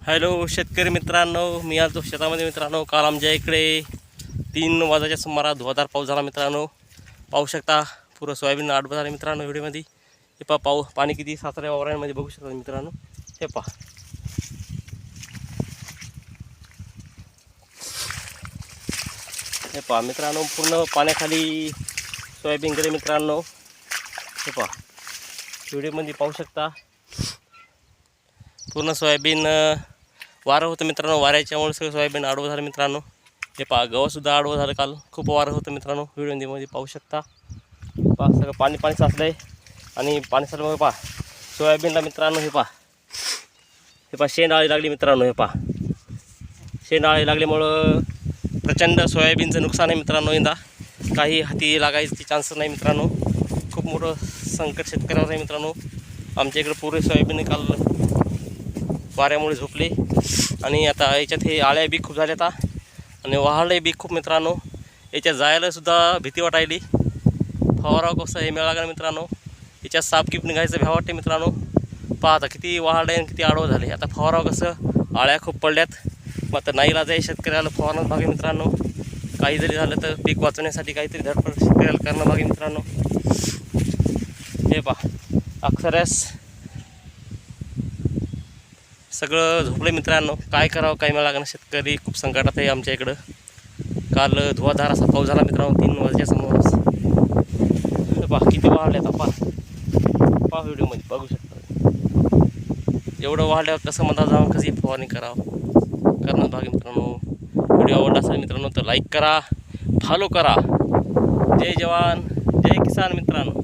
Hello शेतकरी मित्रांनो, मी आलो शेतामध्ये मित्रांनो. काल आमच्या इकडे 3 वाजाच्या सुमारास धुवाधार पाऊस झाला मित्रांनो. पाहू शकता पुरं सोयाबीन आडवं झालं मित्रांनो. व्हिडिओमध्ये हे पहा पाणी किती साचऱ्या वावरांमध्ये बघू शकता मित्रांनो. हे पहा मित्रांनो, पूर्ण पाण्याखाली सोयाबीन गेले मित्रांनो. हे पहा व्हिडिओमध्ये पाहू शकता पूर्ण सोयाबीन वारं होतं मित्रांनो. वाऱ्याच्यामुळे सगळं सोयाबीन आडवं झालं मित्रांनो. हे पहा गव्हासुद्धा आडवं झालं. काल खूप वारं होतं मित्रांनो. व्हिडिओमध्ये पाहू शकता. पहा सगळं पाणी साचलं आहे आणि पाणी साचल्यामुळे पहा सोयाबीनला मित्रांनो हे पहा शेंड आळी लागली मित्रांनो. हे पहा शेंड आळी लागल्यामुळं प्रचंड सोयाबीनचं नुकसान आहे मित्रांनो. यंदा काही हाती लागायची चान्स नाही मित्रांनो. खूप मोठं संकट शेतकऱ्यावर आहे मित्रांनो. आमच्या इकडे पुरे सोयाबीन काल वाऱ्यामुळे झोपले आणि आता याच्यात हे आळ्या बी खूप झाल्या आता आणि वाहळे बी खूप मित्रांनो. याच्यात जायला सुद्धा भीती वाटायली. फवारावं कसं हे मिळालं मित्रांनो. याच्यात सापकीप निघायचं भ्या वाटते मित्रांनो. पहा आता किती वाहळे आणि किती आडवं झाले. आता फवारावं कसं, आळ्या खूप पडल्यात. मग आता नाही लाज आहे शेतकऱ्याला फवारणं भागे मित्रांनो. काही जरी झालं तर पीक वाचवण्यासाठी काहीतरी धडपड शेतकऱ्याला करणं भागे मित्रांनो. हे पहा अक्षरस सगळं झोपलं मित्रांनो. काय करावं काय मला लागणार. शेतकरी खूप संकटात आहे आमच्या इकडं. काल धुवाधार असा पाऊस झाला मित्रांनो 3 वाजच्या समोरच. पहा किती वाढले आता. पहा व्हिडिओमध्ये बघू शकता. एवढं वाढल्यावर कसं मला जाऊन कशी फवारणी करणं भाग मित्रांनो. व्हिडिओ आवडला असेल मित्रांनो तर लाईक करा, फॉलो करा. जय जवान जय किसान मित्रांनो.